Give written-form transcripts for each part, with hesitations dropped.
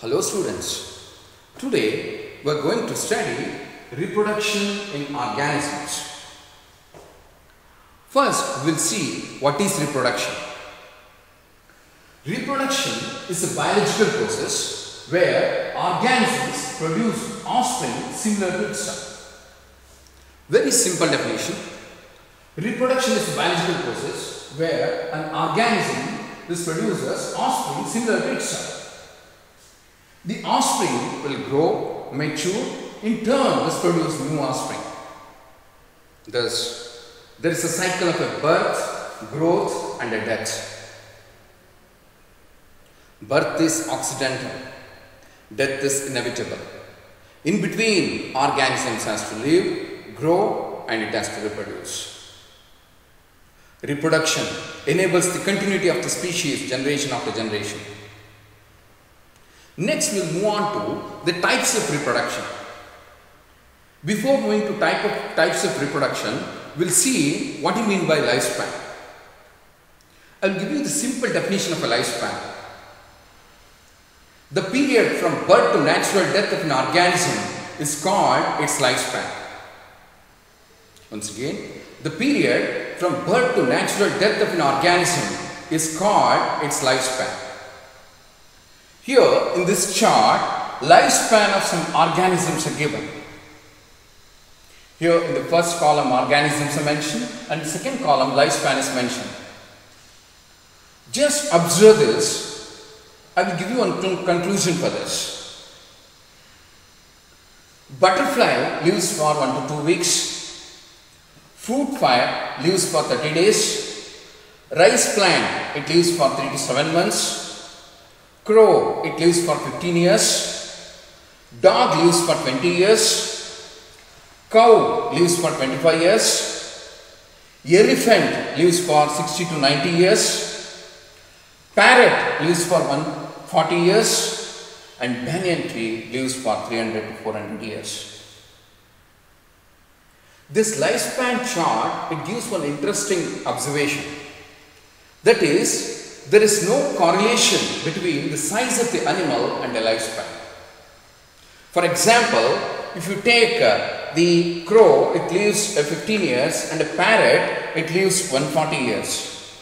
Hello students, today we are going to study reproduction in organisms. First we will see what is reproduction. Reproduction is a biological process where organisms produce offspring similar to itself. Very simple definition. Reproduction is a biological process where an organism produces offspring similar to itself. The offspring will grow, mature, in turn this produce new offspring. Thus, there is a cycle of a birth, growth and a death. Birth is accidental, death is inevitable. In between, organisms has to live, grow and it has to reproduce. Reproduction enables the continuity of the species generation after generation. Next, we will move on to the types of reproduction. Before moving to types of reproduction, we will see what you mean by lifespan. I will give you the simple definition of a lifespan. The period from birth to natural death of an organism is called its lifespan. Once again, the period from birth to natural death of an organism is called its lifespan. Here in this chart, lifespan of some organisms are given. Here in the first column, organisms are mentioned and the second column, lifespan is mentioned. Just observe this. I will give you a conclusion for this. Butterfly lives for 1 to 2 weeks. Fruit fly lives for 30 days. Rice plant, it lives for 3 to 7 months. Crow, it lives for 15 years. Dog lives for 20 years. Cow lives for 25 years. Elephant lives for 60 to 90 years. Parrot lives for 140 years. And banyan tree lives for 300 to 400 years. This lifespan chart, it gives one interesting observation. That is, there is no correlation between the size of the animal and the lifespan. For example, if you take the crow, it lives 15 years and a parrot, it lives 140 years.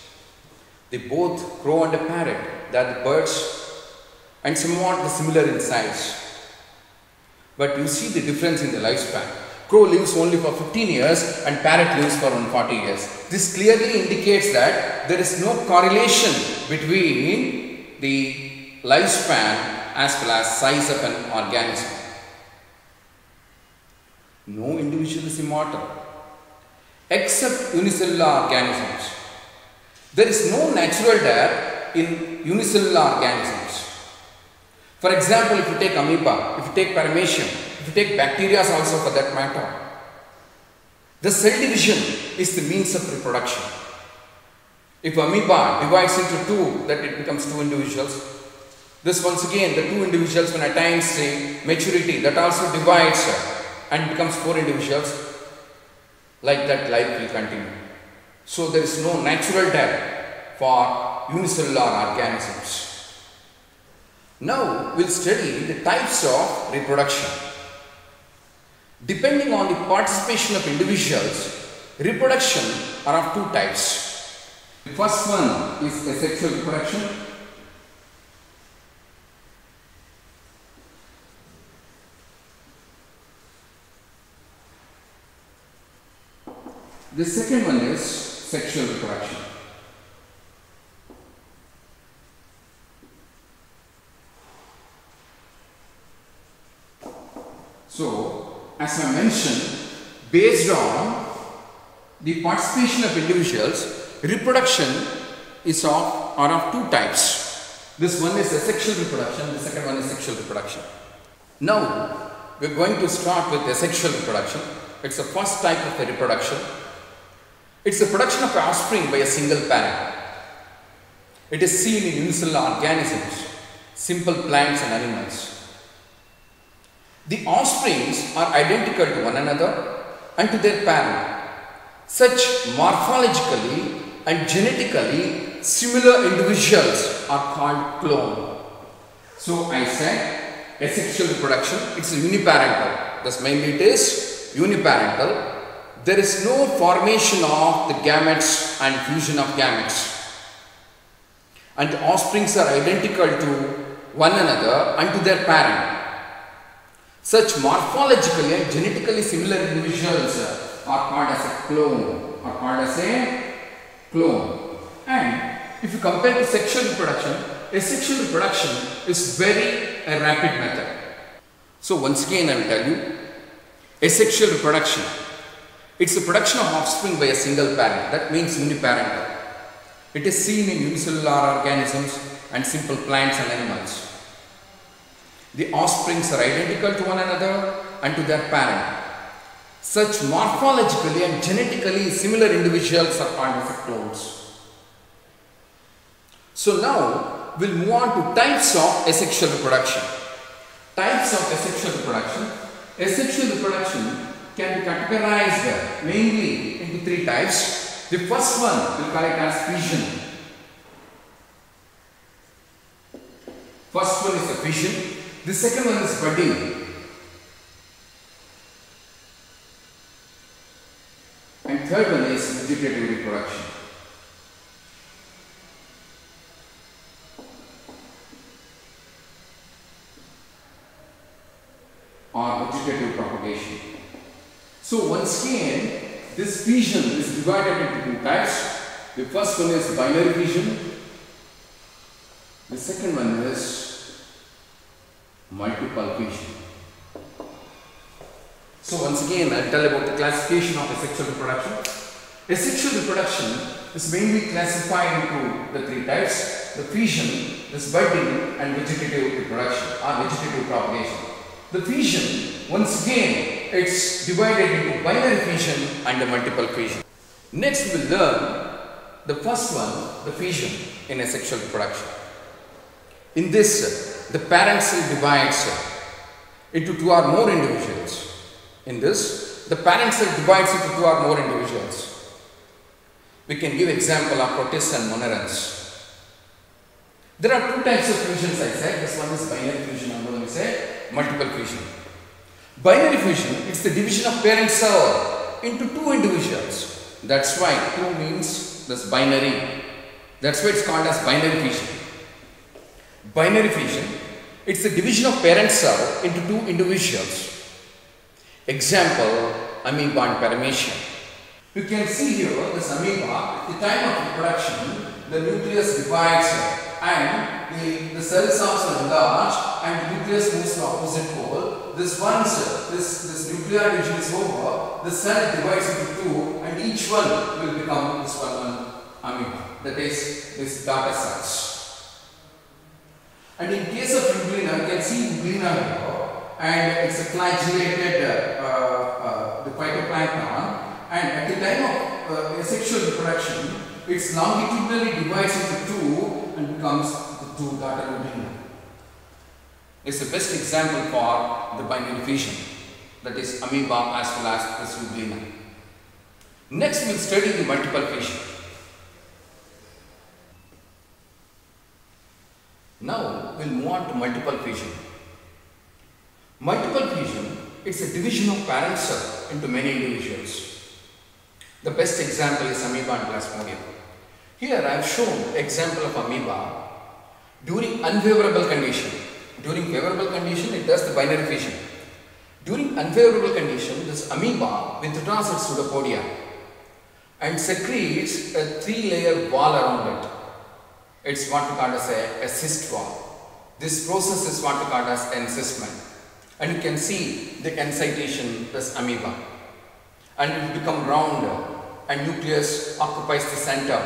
They both, crow and a parrot, they are the birds and somewhat similar in size. But you see the difference in the lifespan. Crow lives only for 15 years and parrot lives for 140 years. This clearly indicates that there is no correlation between the lifespan as well as size of an organism. No individual is immortal except unicellular organisms. There is no natural death in unicellular organisms. For example, if you take amoeba, if you take paramecium, if you take bacteria also for that matter, the cell division is the means of reproduction. If amoeba divides into two, that it becomes two individuals. This once again, the two individuals when attains the maturity, that also divides and becomes 4 individuals. Like that, life will continue. So there is no natural death for unicellular organisms. Now we will study the types of reproduction. Depending on the participation of individuals, reproduction are of 2 types. The first one is asexual reproduction. The second one is sexual reproduction. So, as I mentioned, based on the participation of individuals, reproduction are of 2 types. This one is asexual reproduction, the second one is sexual reproduction. Now, we are going to start with asexual reproduction. It's the first type of the reproduction. It's the production of offspring by a single parent. It is seen in unicellular organisms, simple plants and animals. The offsprings are identical to one another and to their parent. Such morphologically and genetically similar individuals are called clone. So I said asexual reproduction, it's uniparental. Thus mainly it is uniparental. There is no formation of the gametes and fusion of gametes. And the offsprings are identical to one another and to their parent. Such morphologically and genetically similar individuals are called as a clone. And if you compare to sexual reproduction, asexual reproduction is very rapid method. So once again I will tell you, asexual reproduction, it's the production of offspring by a single parent. That means uniparental. It is seen in unicellular organisms and simple plants and animals. The offsprings are identical to one another and to their parent. Such morphologically and genetically similar individuals are called as clones. So now we'll move on to types of asexual reproduction. Types of asexual reproduction. Asexual reproduction can be categorized mainly into three types. The first one we'll call it as fission. First one is the fission. The second one is budding. And third one is vegetative reproduction. Or vegetative propagation. So once again, this fission is divided into two types. The first one is binary fission. The second one is multiple fission. So once again, I'll tell about the classification of asexual reproduction. Asexual reproduction is mainly classified into the three types: the fission, the budding, and vegetative reproduction or vegetative propagation. The fission, once again, it's divided into binary fission and the multiple fission. Next, we will learn the first one, the fission in asexual reproduction. In this, the parent cell divides into two or more individuals. In this, the parent cell divides into two or more individuals. We can give example of protists and monerans. There are two types of fusions, I said. This one is binary fusion, and one is multiple fission. Binary fission, it's the division of parent cell into two individuals. That's why 2 means this binary. That's why it's called as binary fission. Binary fission, it's the division of parent cell into two individuals. Example, amoeba and paramecium. You can see here this amoeba, at the time of reproduction, the nucleus divides and the cells are enlarged and the nucleus moves to opposite pole. This once this nuclear division is over, the cell divides into two and each one will become this one amoeba. That is this daughter cells. And in case of euglena, you can see euglena here, and it's a flagellated the phytoplankton, and at the time of asexual reproduction, it's longitudinally divides into two and becomes the two daughter euglena. It's the best example for the binary fission, that is amoeba as well as this euglena. Next, we'll study the multiple fission. Now, we'll move on to multiple fission. Multiple fission, it's a division of parent cell into many individuals. The best example is amoeba and Plasmodium. Here I have shown example of amoeba during unfavorable condition. During favorable condition, it does the binary fission. During unfavorable condition, this amoeba withdraws its pseudopodia and secretes a 3-layer wall around it. It's what we call as a cyst wall. This process is what we call as encystment. And you can see the encitation this amoeba. And it will become round and nucleus occupies the center.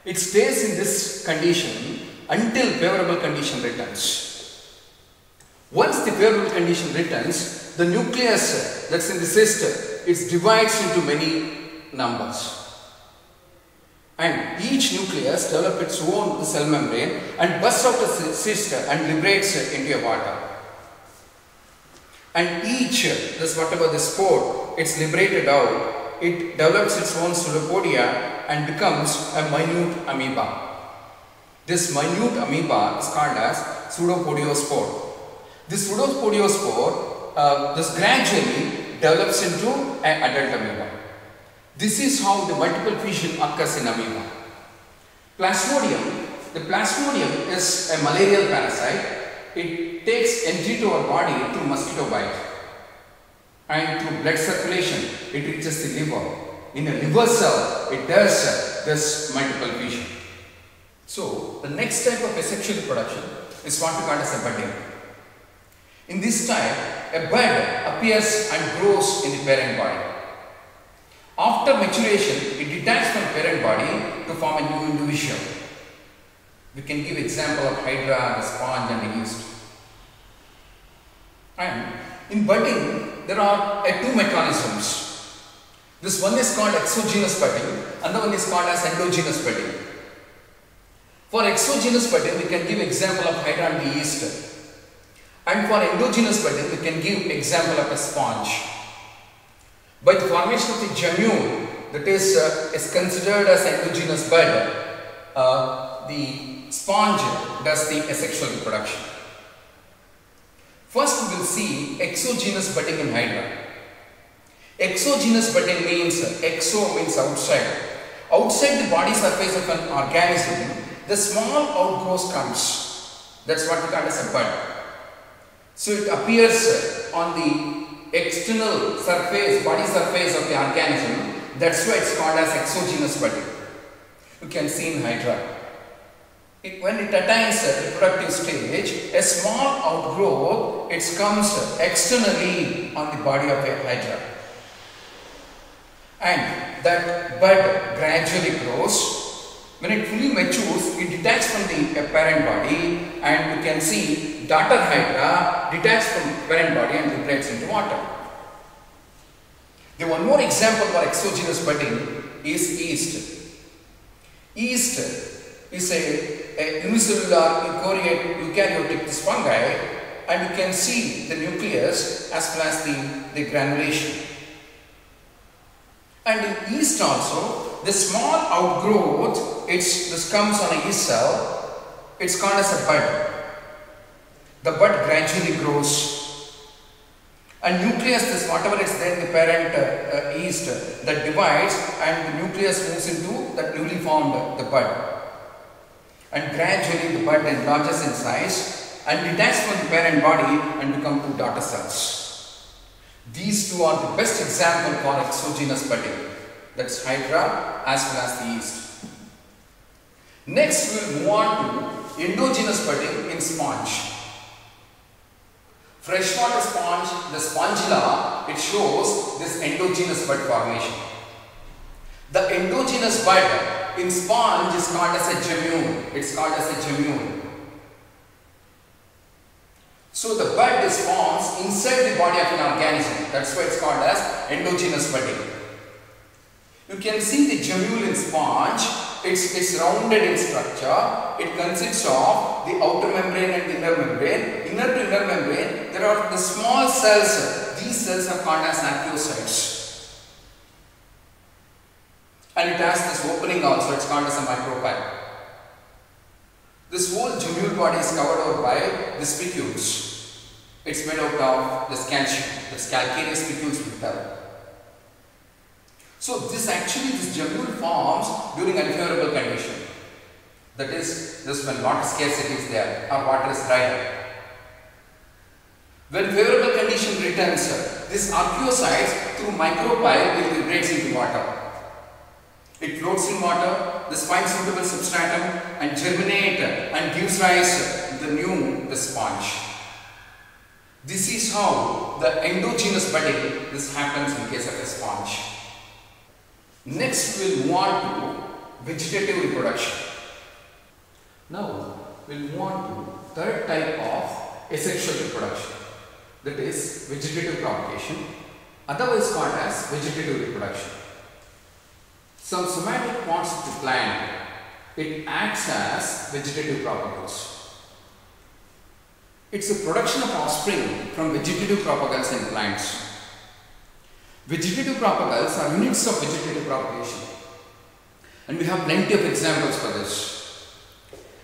It stays in this condition until favorable condition returns. Once the favorable condition returns, the nucleus that's in the cyst, it divides into many numbers. And each nucleus develops its own cell membrane and bursts out the cyst and liberates it into water. And each, this whatever the spore, it's liberated out, it develops its own pseudopodia and becomes a minute amoeba. This minute amoeba is called as pseudopodiospore. This pseudopodiospore this gradually develops into an adult amoeba. This is how the multiple fission occurs in amoeba. Plasmodium. The Plasmodium is a malarial parasite. It takes entry to our body through mosquito bite, and through blood circulation it reaches the liver. In a liver cell it does this multiple fission. So the next type of asexual reproduction is what we call as a budding. In this type, a bud appears and grows in the parent body. After maturation, it detaches from parent body to form a new individual. We can give example of hydra, the sponge and the yeast. And in budding, there are two mechanisms. This one is called exogenous budding, another one is called as endogenous budding. For exogenous budding, we can give example of hydra and the yeast. And for endogenous budding, we can give example of a sponge. By the formation of the gemule, that is considered as endogenous bud, the sponge does the asexual reproduction. First we will see exogenous budding in hydra. Exogenous budding means, exo means outside. Outside the body surface of an organism, the small outgrowth comes. That's what we call as a bud. So it appears on the external surface, body surface of the organism. That's why it's called as exogenous budding. You can see in hydra. When it attains a reproductive stage, a small outgrowth, it comes externally on the body of a hydra. And that bud gradually grows. When it fully matures, it detaches from the parent body, and you can see daughter hydra detached from parent body and vibrates into water. The one more example for exogenous budding is yeast. Yeast is a unicellular eukaryotic fungi, and you can see the nucleus as well as the granulation. And in yeast also, the small outgrowth, this comes on a yeast cell, it's called as a bud. The bud gradually grows. And nucleus, this whatever is there in the parent yeast, that divides, and the nucleus moves into that newly formed the bud. And gradually the bud enlarges in size and detaches from the parent body and become two daughter cells. These two are the best example for exogenous budding. That's hydra as well as the yeast. Next we will move on to endogenous budding in sponge. Freshwater sponge, the spongilla, it shows this endogenous bud formation. The endogenous bud in sponge is called as a gemule. It's called as a gemule. So the bud is formed inside the body of an organism. That's why it's called as endogenous budding. You can see the gemule in sponge. It's rounded in structure. It consists of the outer membrane and the inner membrane. Inner to inner membrane, there are the small cells. These cells are called as archaeocytes. And it has this opening also. It's called as a micropyle. This whole gemule body is covered over by the spicules. It's made out of this calcium, this calcareous spicules we tell. So this gemule forms during unfavorable condition. That is, this when water scarcity is there or water is dry. When favorable condition returns, this archaeocytes through micropyle will vibrate into water. It floats in water, this finds suitable substratum and germinate and gives rise to the sponge. This is how the endogenous budding this happens in case of a sponge. Next we will move on to vegetative reproduction. Now we will move on to third type of asexual reproduction, that is vegetative propagation, otherwise called as vegetative reproduction. Some somatic parts of the plant, it acts as vegetative propagals. It's a production of offspring from vegetative propagals in plants. Vegetative propagals are units of vegetative propagation, and we have plenty of examples for this.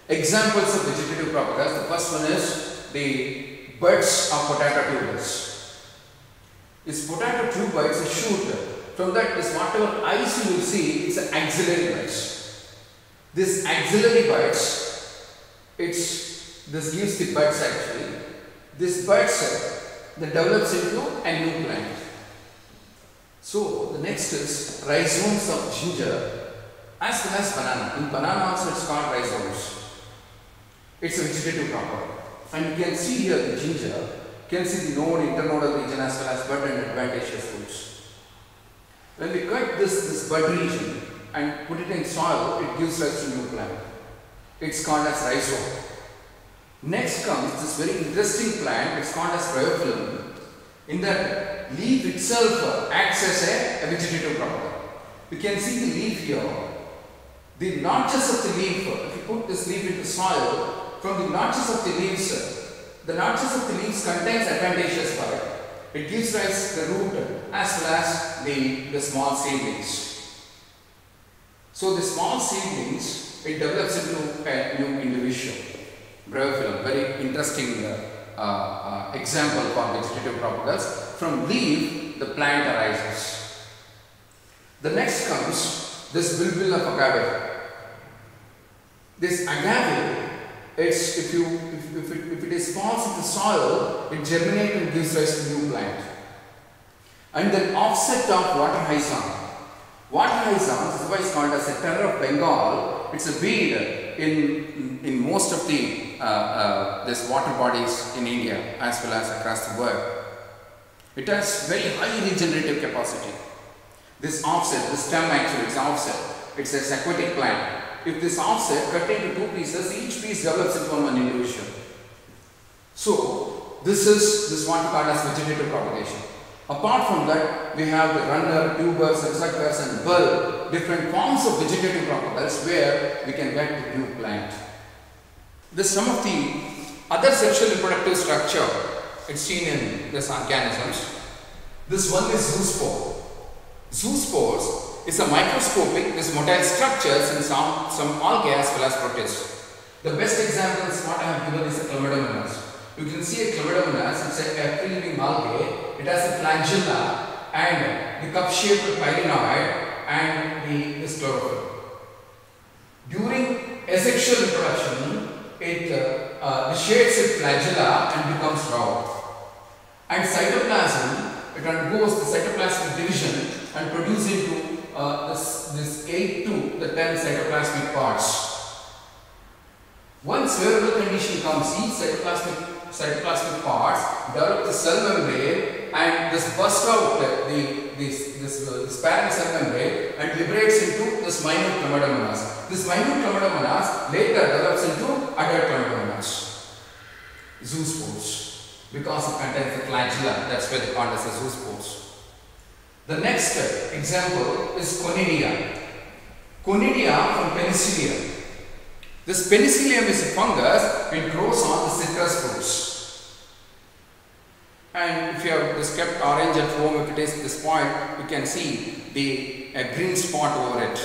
Examples of vegetative propagals, the first one is the buds of potato tubers. This potato tuber is a shoot. From that, this whatever eyes you will see, it's an axillary buds. This axillary buds, this gives the buds actually. This buds that develops into a new plant. So the next is rhizomes of ginger as well as banana. In banana also it's called rhizomes. It's a vegetative property. And you can see here the ginger, you can see the node, internodal region as well as bud and adventitious roots. When we cut this bud region and put it in soil, it gives rise to new plant. It's called as rhizome. Next comes this very interesting plant, it's called as bryophyllum. In that leaf itself acts as a vegetative property. You can see the leaf here. The notches of the leaf, if you put this leaf into soil, from the notches of the leaves contains adventitious bud. It gives rise to the root as well as the small seedlings. So the small seedlings, it develops into a new individual. Bryophyllum, very interesting example for vegetative propagules. From leaf, the plant arises. The next comes this bulbil of agave. This agave, if it is falls into soil, it germinates and gives rise to new plant. And then offset of water hyacinth. Water hyacinth is why it's called as a terror of Bengal. It's a weed in most of the this water bodies in India as well as across the world. It has very high regenerative capacity. This offset, this stem actually is offset. It's an aquatic plant. If this offset cut into two pieces, each piece develops into one individual. So this is what we call as vegetative propagation. Apart from that, we have the runner, tubers, receptors and bulb, different forms of vegetative propagules where we can get the new plant. This some of the other sexual reproductive structure it's seen in these organisms. This one is zoospore. Zoospores is a microscopic, this motile structures in some algae as well as protists. The best example is what I have given is a chlamydomonas. You can see a chlamydomonas, it's a free-living algae. It has a flagella and the cup-shaped pyrenoid and the chlorophyll. During asexual reproduction, it shades its flagella and becomes round. And cytoplasm, it undergoes the cytoplasmic division and produces into this 8 to the 10 cytoplasmic parts. Once favorable condition comes, each cytoplasmic parts develop the cell membrane and this bursts out this parent cell membrane and liberates into this minute chlamydomonas. This minute chlamydomonas later develops into adult chlamydomonas, zoospores, because it contains the flagella. That's why they call it as zoospores. The next example is conidia. Conidia from Penicillium. This Penicillium is a fungus, it grows on the citrus fruits. And if you have this kept orange at home, if it is this point, you can see the green spot over it.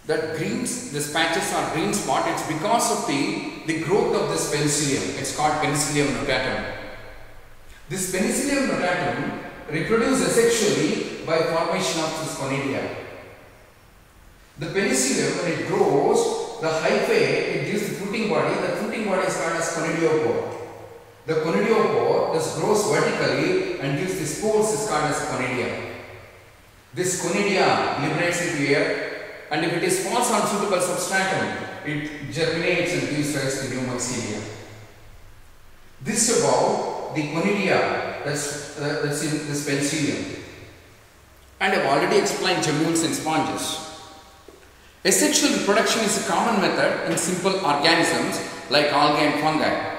That these patches are green spot, it's because of the growth of this Penicillium. It's called Penicillium notatum. This Penicillium notatum reproduces asexually by formation of this conidia. The penicillium, when it grows, the hyphae, it gives the fruiting body. The fruiting body is called as conidiopore. The conidiopore grows vertically and gives the spores is called as conidia. This conidia liberates into air, and if it is falls on suitable substratum, it germinates and gives rise to new mycelium. This about the conidia that's in this penicillium. And I have already explained gemmules and sponges. Asexual reproduction is a common method in simple organisms like algae and fungi.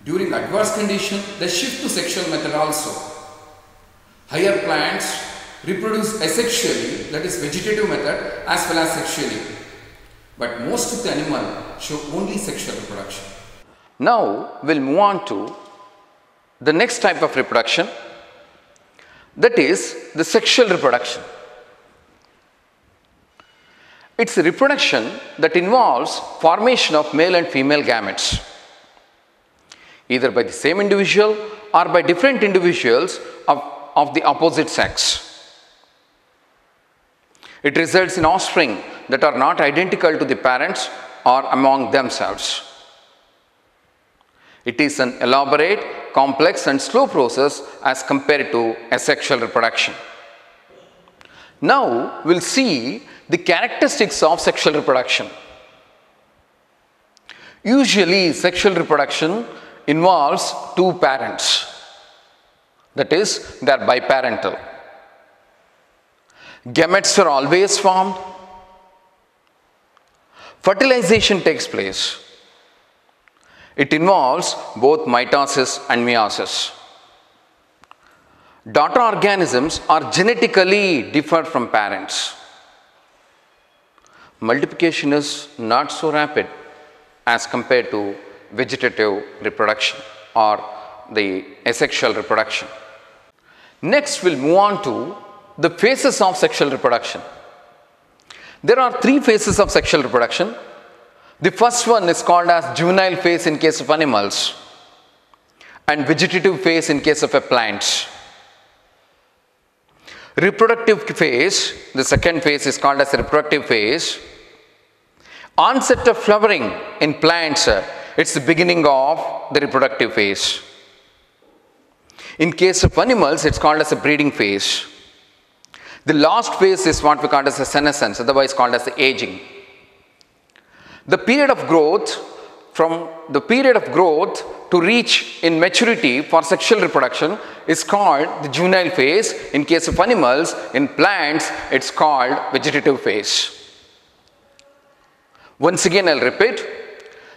During adverse condition, they shift to sexual method also. Higher plants reproduce asexually, that is vegetative method, as well as sexually. But most of the animal show only sexual reproduction. Now we'll move on to the next type of reproduction, that is the sexual reproduction. It's reproduction that involves formation of male and female gametes, either by the same individual or by different individuals of the opposite sex. It results in offspring that are not identical to the parents or among themselves. It is an elaborate, complex and slow process as compared to asexual reproduction. Now we'll see the characteristics of sexual reproduction. Usually sexual reproduction involves two parents, that is, they are biparental. Gametes are always formed. Fertilization takes place. It involves both mitosis and meiosis. Daughter organisms are genetically different from parents. Multiplication is not so rapid as compared to vegetative reproduction or the asexual reproduction. Next, we'll move on to the phases of sexual reproduction. There are three phases of sexual reproduction. The first one is called as juvenile phase in case of animals and vegetative phase in case of plants. Reproductive phase, the second phase is called as reproductive phase. Onset of flowering in plants, it's the beginning of the reproductive phase. In case of animals, it's called as a breeding phase. The last phase is what we call as a senescence, otherwise called as the aging. The period of growth, from the period of growth to reach in maturity for sexual reproduction is called the juvenile phase. In case of animals, in plants, it's called vegetative phase. Once again, I'll repeat.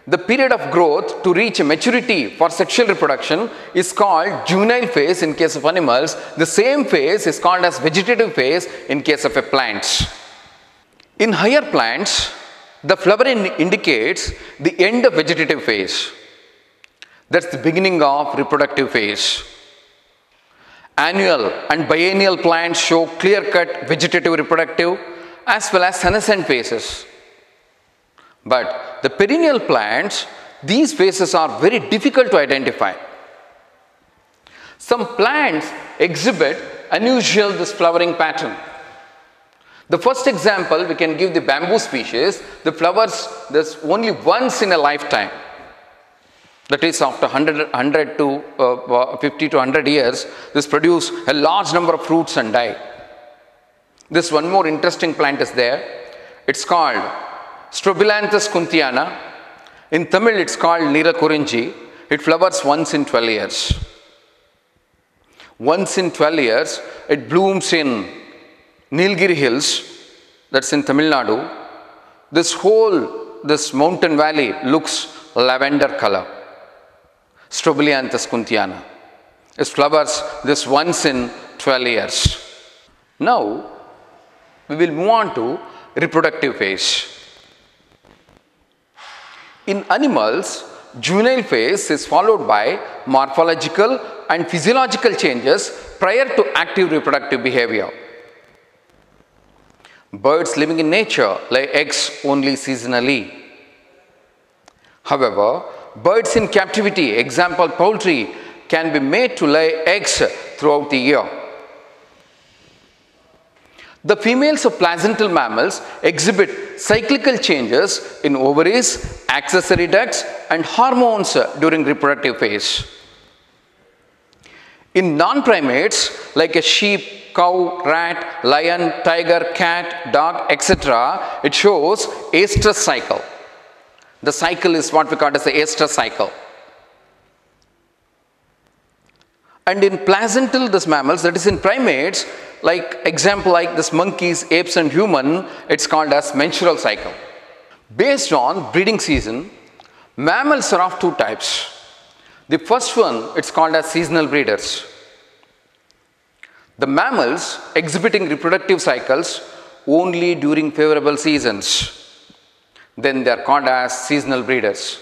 The period of growth to reach maturity for sexual reproduction is called juvenile phase in case of animals. The same phase is called as vegetative phase in case of plants. In higher plants, the flowering indicates the end of vegetative phase. That's the beginning of reproductive phase. Annual and biennial plants show clear-cut vegetative reproductive as well as senescent phases. But the perennial plants, these phases are very difficult to identify. Some plants exhibit unusual this flowering pattern. The first example, we can give the bamboo species. The flowers, there's only once in a lifetime. That is, after 100 to 50 to 100 years, this produce a large number of fruits and die. This one more interesting plant is there. It's called Strobilanthes kunthiana. In Tamil, it's called Nira Kurinji. It flowers once in 12 years. Once in 12 years, it blooms in Nilgiri Hills, that's in Tamil Nadu. This mountain valley looks lavender color. Strobilanthes kunthiana. It flowers this once in 12 years. Now, we will move on to reproductive phase. In animals, juvenile phase is followed by morphological and physiological changes prior to active reproductive behavior. Birds living in nature lay eggs only seasonally. However, birds in captivity, example poultry, can be made to lay eggs throughout the year. The females of placental mammals exhibit cyclical changes in ovaries, accessory ducts, and hormones during reproductive phase. In non-primates like a sheep, cow, rat, lion, tiger, cat, dog, etc., it shows estrous cycle. The cycle is what we call as the estrous cycle. And in placental mammals, that is in primates, like example like this monkeys, apes and human, it's called as menstrual cycle. Based on breeding season, mammals are of two types. The first one, it's called as seasonal breeders. The mammals exhibiting reproductive cycles only during favorable seasons. Then they are called as seasonal breeders.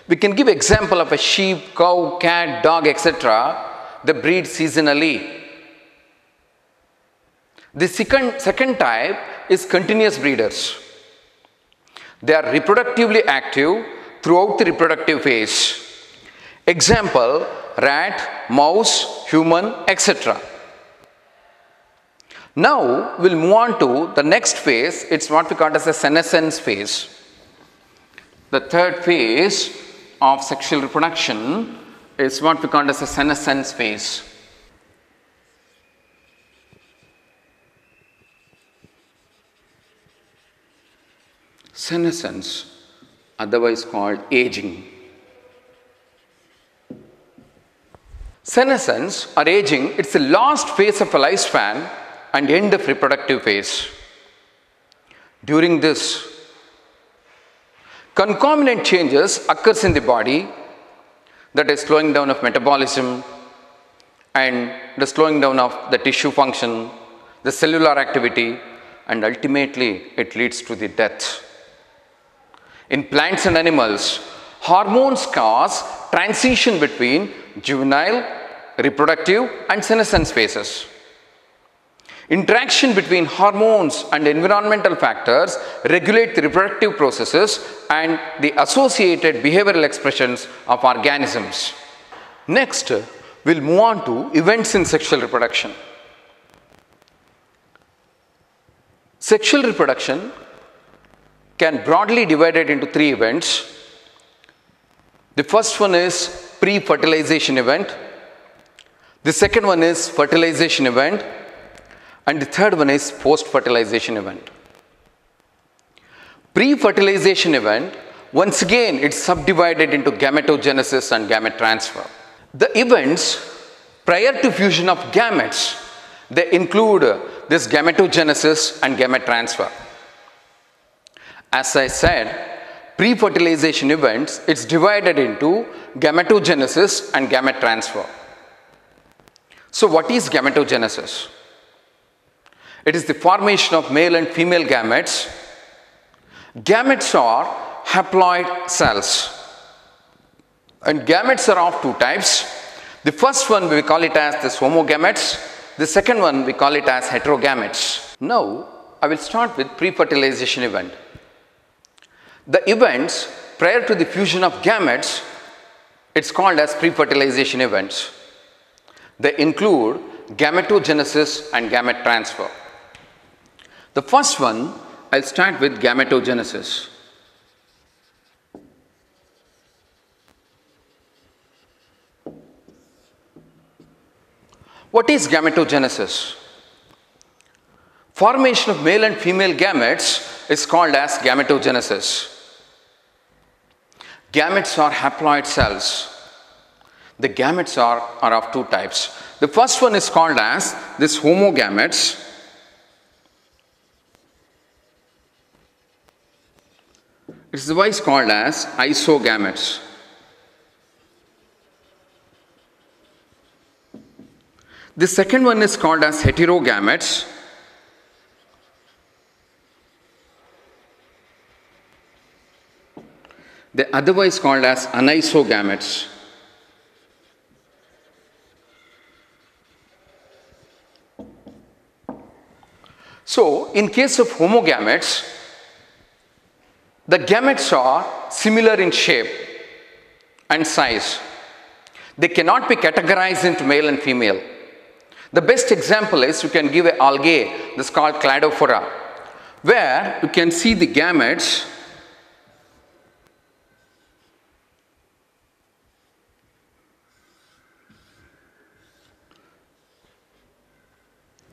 We can give example of a sheep, cow, cat, dog, etc. They breed seasonally. The second type is continuous breeders. They are reproductively active throughout the reproductive phase. Example, rat, mouse, human, etc. Now, we'll move on to the next phase. It's what we call as the senescence phase. The third phase of sexual reproduction is what we call as the senescence phase. Senescence, otherwise called aging. Senescence or aging, it's the last phase of a lifespan and end of reproductive phase. During this, concomitant changes occurs in the body, that is slowing down of metabolism and the slowing down of the tissue function, the cellular activity, and ultimately it leads to the death. In plants and animals, hormones cause transition between juvenile, reproductive and senescence phases. Interaction between hormones and environmental factors regulate the reproductive processes and the associated behavioral expressions of organisms. Next, we'll move on to events in sexual reproduction. Sexual reproduction can broadly divided into three events. The first one is pre-fertilization event. The second one is fertilization event. And the third one is post-fertilization event. Pre-fertilization event, once again, it's subdivided into gametogenesis and gamete transfer. The events prior to fusion of gametes, they include this gametogenesis and gamete transfer. As I said, pre-fertilization events, it's divided into gametogenesis and gamete transfer. So what is gametogenesis? It is the formation of male and female gametes. Gametes are haploid cells. And gametes are of two types. The first one we call it as the homogametes. The second one we call it as heterogametes. Now, I will start with pre-fertilization event. The events prior to the fusion of gametes, it's called as pre-fertilization events. They include gametogenesis and gamete transfer. The first one, I'll start with gametogenesis. What is gametogenesis? Formation of male and female gametes is called as gametogenesis. Gametes are haploid cells. The gametes are of two types. The first one is called as this homogametes. It is otherwise called as isogametes. The second one is called as heterogametes. They are otherwise called as anisogametes. So, in case of homogametes, the gametes are similar in shape and size. They cannot be categorized into male and female. The best example is you can give an algae that's called Cladophora, where you can see the gametes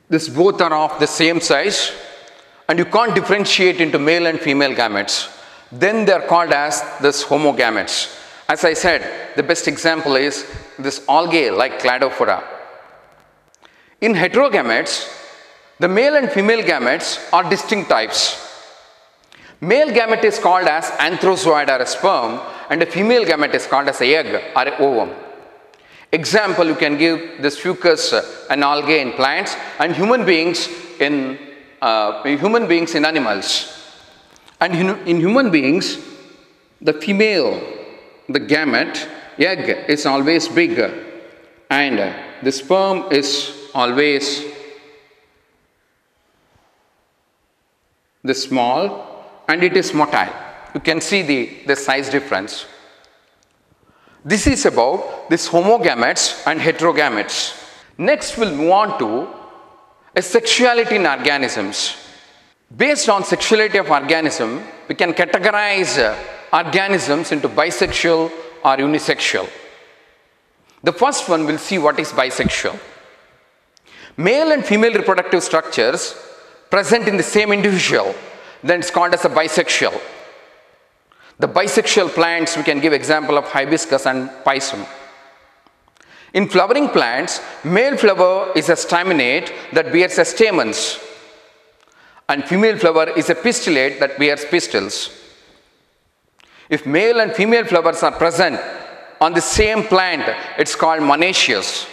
this both are of the same size and you can't differentiate into male and female gametes. Then they are called as this homogametes. As I said, the best example is this algae like Cladophora. In heterogametes, the male and female gametes are distinct types. Male gamete is called as anthrozoid or a sperm and a female gamete is called as an egg or an ovum. Example, you can give this fucus, an algae in plants and human beings in animals. And in human beings, the female, the gamete, egg is always big and the sperm is always the small and it is motile. you can see the size difference. This is about this homogametes and heterogametes. Next, we'll move on to sexuality in organisms. Based on sexuality of organism, we can categorize organisms into bisexual or unisexual. The first one, we'll see what is bisexual. Male and female reproductive structures present in the same individual, then it's called as a bisexual. The bisexual plants, we can give example of hibiscus and pisum. In flowering plants, male flower is a staminate that bears a stamens, and female flower is a pistillate that bears pistils. If male and female flowers are present on the same plant, it's called monoecious.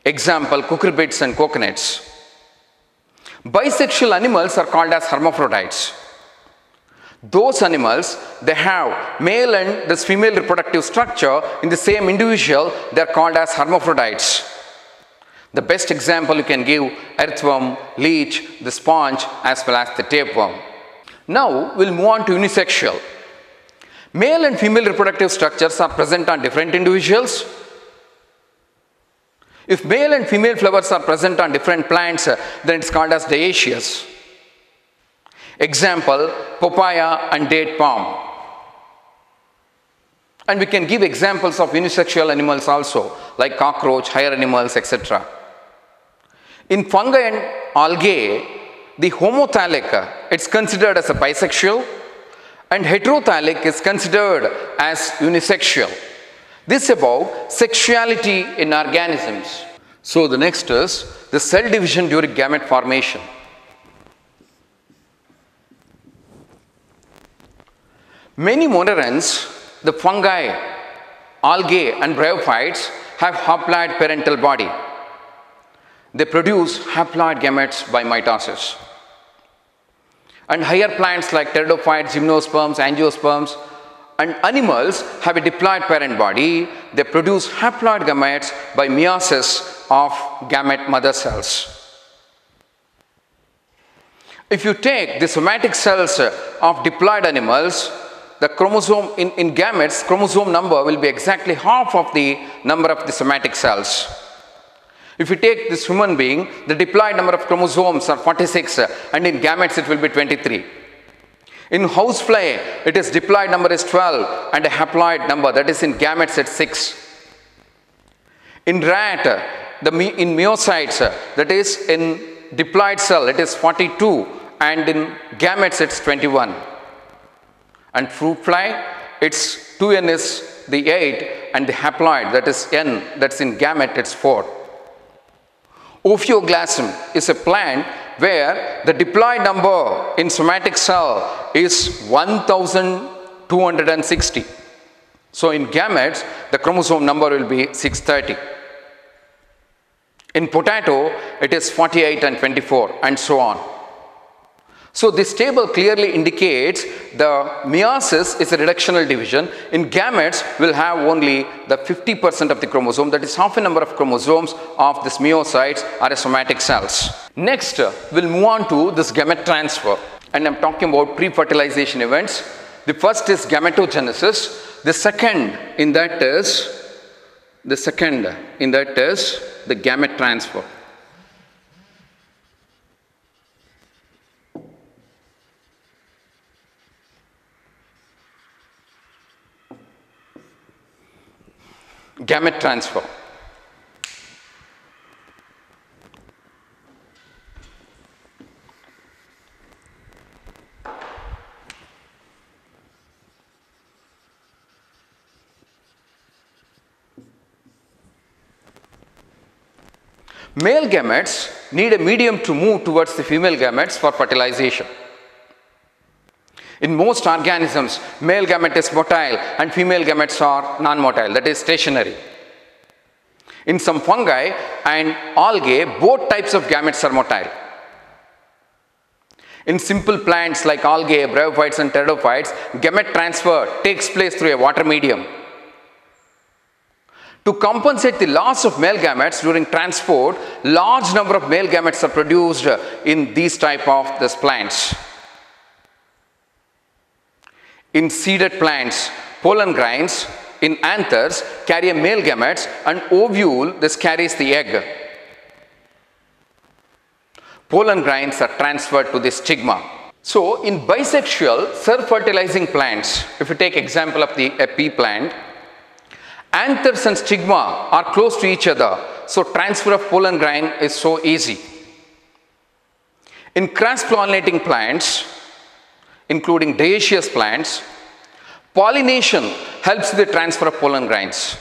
Example, cucurbits and coconuts. Bisexual animals are called as hermaphrodites. Those animals, they have male and this female reproductive structure in the same individual, they are called as hermaphrodites. The best example you can give, earthworm, leech, the sponge, as well as the tapeworm. Now, we'll move on to unisexual. Male and female reproductive structures are present on different individuals. If male and female flowers are present on different plants, then it's called as dioecious. Example, papaya and date palm. And we can give examples of unisexual animals also, like cockroach, higher animals, etc. In fungi and algae, the homothallic, it's considered as a bisexual, and heterothallic is considered as unisexual. This is about sexuality in organisms. So the next is the cell division during gamete formation. Many monorans, the fungi, algae and bryophytes have haploid parental body. They produce haploid gametes by mitosis. And higher plants like pteridophytes, gymnosperms, angiosperms, and animals have a diploid parent body. They produce haploid gametes by meiosis of gamete mother cells. If you take the somatic cells of diploid animals, the chromosome in gametes, chromosome number will be exactly half of the number of the somatic cells. If you take this human being, the diploid number of chromosomes are 46 and in gametes it will be 23. In housefly, it is diploid number is 12 and a haploid number, that is in gametes it's 6. In rat, in myocytes, that is in diploid cell, it is 42 and in gametes it's 21. And fruit fly, its 2n is the 8 and the haploid, that is n, that's in gamete, it's 4. Ophioglasm is a plant where the diploid number in somatic cell is 1260. So in gametes, the chromosome number will be 630. In potato, it is 48 and 24 and so on. So this table clearly indicates the meiosis is a reductional division. In gametes, we'll have only the 50% of the chromosome, that is half a number of chromosomes of this meiocytes are somatic cells. Next, we'll move on to this gamete transfer, and I'm talking about pre-fertilization events. The first is gametogenesis. The second in that is the gamete transfer. Gamete transfer. Male gametes need a medium to move towards the female gametes for fertilization. In most organisms, male gamete is motile and female gametes are non-motile, that is stationary. In some fungi and algae, both types of gametes are motile. In simple plants like algae, bryophytes and pteridophytes, gamete transfer takes place through a water medium. To compensate the loss of male gametes during transport, large number of male gametes are produced in these type of these plants. In seeded plants, pollen grains in anthers carry a male gametes and ovule this carries the egg. Pollen grains are transferred to the stigma. So, in bisexual self-fertilizing plants, if you take example of a pea plant, anthers and stigma are close to each other, so transfer of pollen grain is so easy. In cross-pollinating plants, including dioecious plants, pollination helps the transfer of pollen grains.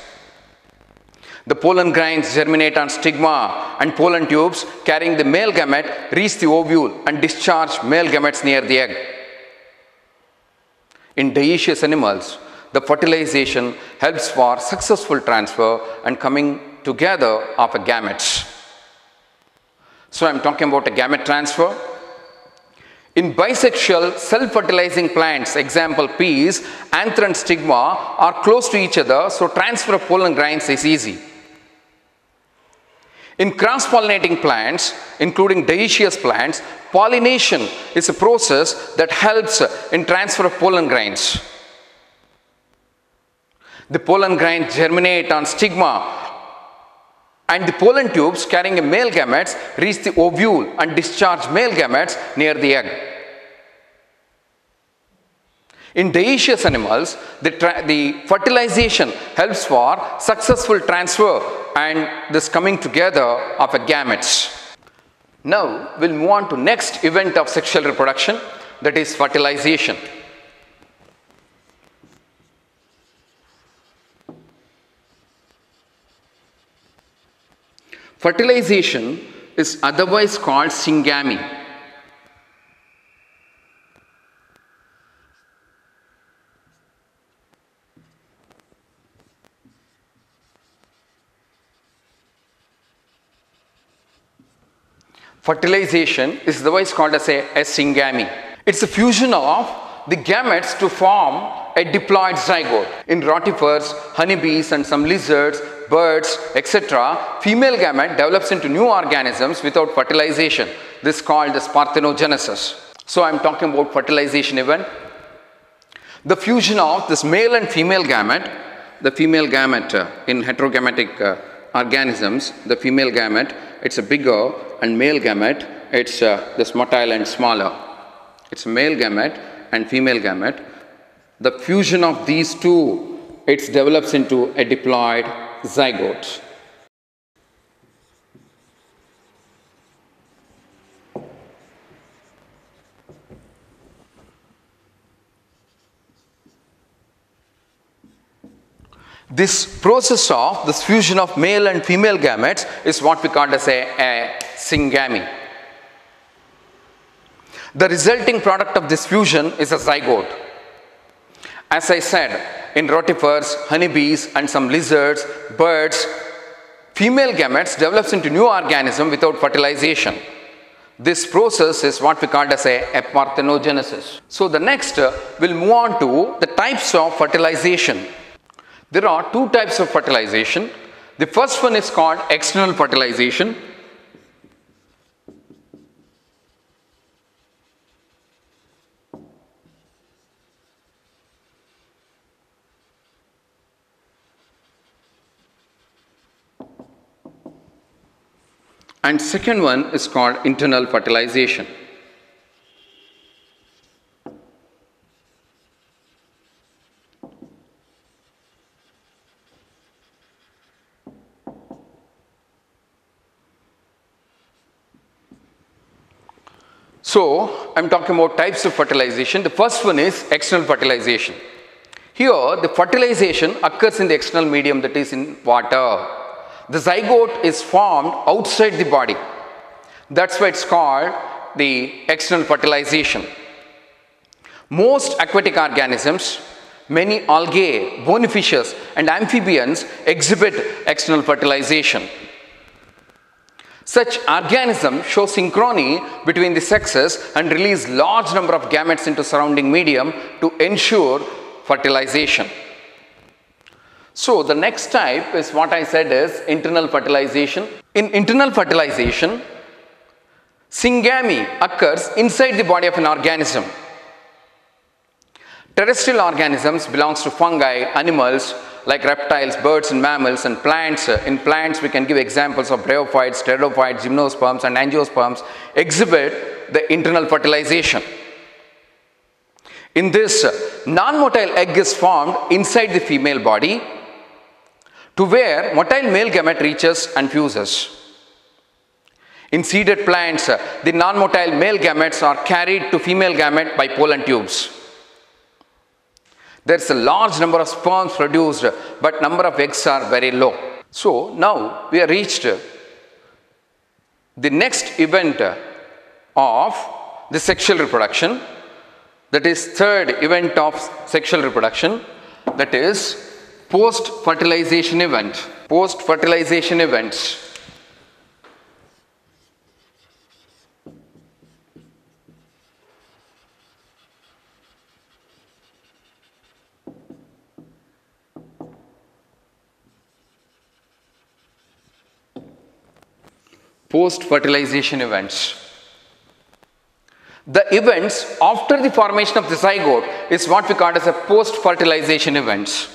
The pollen grains germinate on stigma and pollen tubes carrying the male gamete reach the ovule and discharge male gametes near the egg. In dioecious animals, the fertilization helps for successful transfer and coming together of a gametes. So I am talking about a gamete transfer. In bisexual self-fertilizing plants, example peas, anther and stigma are close to each other, so transfer of pollen grains is easy. In cross-pollinating plants, including dioecious plants, pollination is a process that helps in transfer of pollen grains. The pollen grains germinate on stigma and the pollen tubes carrying a male gametes reach the ovule and discharge male gametes near the egg. In dioecious animals, the fertilization helps for successful transfer and this coming together of a gametes. Now, we'll move on to next event of sexual reproduction, that is fertilization. Fertilization is otherwise called syngamy. Fertilization is otherwise called as a syngamy. It's a fusion of the gametes to form a diploid zygote. In rotifers, honeybees and some lizards, birds, etc., female gamete develops into new organisms without fertilization. This is called as parthenogenesis. So I am talking about fertilization event. The fusion of this male and female gamete, the female gamete in heterogametic organisms, the female gamete, it's a bigger, and male gamete, it's this motile and smaller. It's male gamete and female gamete. The fusion of these two, it develops into a diploid zygote. This process of this fusion of male and female gametes is what we call as a syngamy. The resulting product of this fusion is a zygote. As I said, in rotifers, honeybees and some lizards, birds, female gametes develops into new organism without fertilization. This process is what we call as a parthenogenesis. So the next we'll move on to the types of fertilization. There are two types of fertilization. The first one is called external fertilization. And second one is called internal fertilization. So, I am talking about types of fertilization. The first one is external fertilization. Here, the fertilization occurs in the external medium, that is in water. The zygote is formed outside the body. That's why it's called the external fertilization. Most aquatic organisms, many algae, bony fishes and amphibians exhibit external fertilization. Such organisms show synchrony between the sexes and release large number of gametes into surrounding medium to ensure fertilization. So the next type is what I said is internal fertilization. In internal fertilization, syngamy occurs inside the body of an organism. Terrestrial organisms belongs to fungi, animals like reptiles, birds and mammals, and plants. In plants we can give examples of bryophytes, pteridophytes, gymnosperms and angiosperms exhibit the internal fertilization. In this, non-motile egg is formed inside the female body to where motile male gamete reaches and fuses. In seeded plants, the non-motile male gametes are carried to female gamete by pollen tubes. There is a large number of sperms produced, but number of eggs are very low. So now we have reached the next event of the sexual reproduction, that is third event of sexual reproduction, that is post-fertilization event. Post-fertilization events. Post-fertilization events. The events after the formation of the zygote is what we call as a post-fertilization events.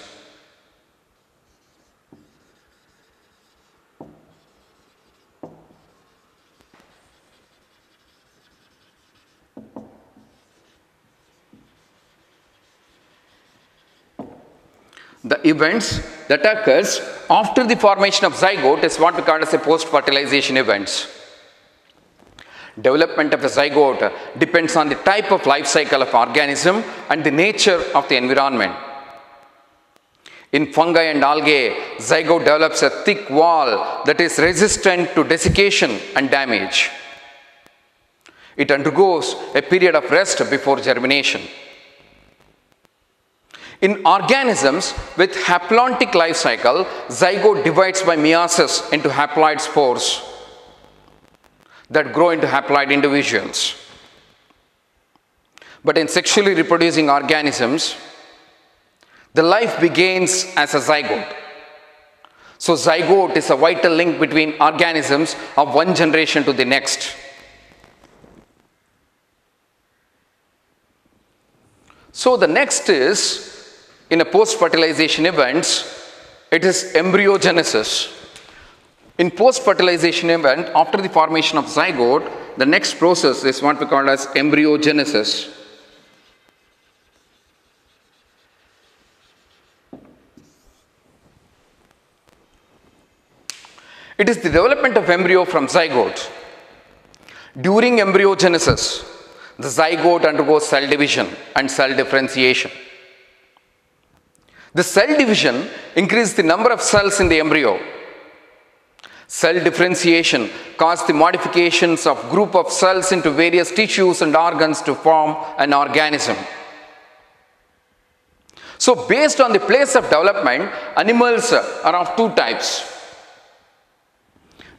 The events that occurs after the formation of zygote is what we call as a post-fertilization events. Development of a zygote depends on the type of life cycle of organism and the nature of the environment. In fungi and algae, zygote develops a thick wall that is resistant to desiccation and damage. It undergoes a period of rest before germination. In organisms with haplontic life cycle, zygote divides by meiosis into haploid spores that grow into haploid individuals. But in sexually reproducing organisms, the life begins as a zygote. So zygote is a vital link between organisms of one generation to the next. So the next is, in a post-fertilization events, it is embryogenesis. In post-fertilization event, after the formation of zygote, the next process is what we call as embryogenesis. It is the development of embryo from zygote. During embryogenesis, the zygote undergoes cell division and cell differentiation. The cell division increases the number of cells in the embryo. Cell differentiation causes the modifications of group of cells into various tissues and organs to form an organism. So based on the place of development, animals are of two types.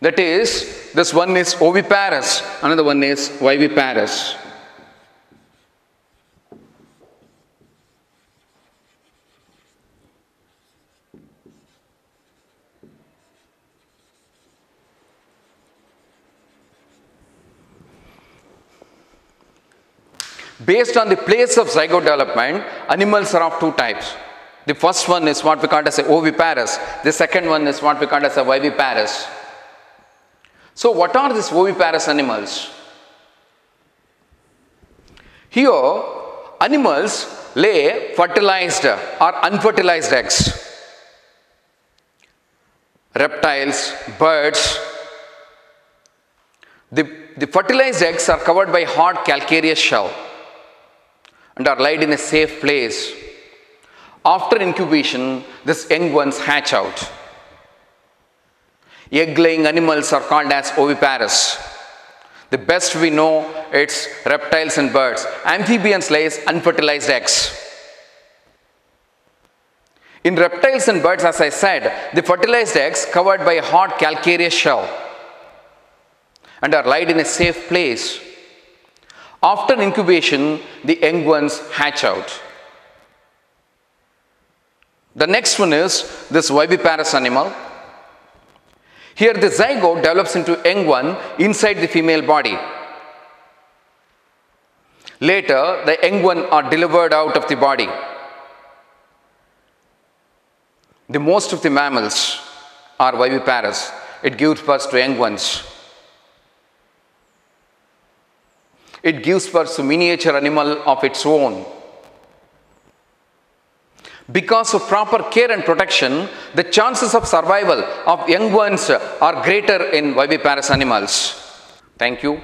That is, this one is oviparous, another one is viviparous. Based on the place of zygote development, animals are of two types. The first one is what we call as a oviparous. The second one is what we call as a viviparous. So what are these oviparous animals? Here, animals lay fertilized or unfertilized eggs. Reptiles, birds. The fertilized eggs are covered by hard calcareous shell and are laid in a safe place. After incubation, these young ones hatch out. Egg-laying animals are called as oviparous. The best we know, it's reptiles and birds. Amphibians lay unfertilized eggs. In reptiles and birds, as I said, the fertilized eggs covered by a hard calcareous shell and are laid in a safe place. After incubation, the young ones hatch out. The next one is this viviparous animal. Here the zygote develops into young one inside the female body. Later, the young ones are delivered out of the body. The most of the mammals are viviparous. It gives birth to young ones. It gives birth to miniature animal of its own. Because of proper care and protection, the chances of survival of young ones are greater in viviparous animals. Thank you.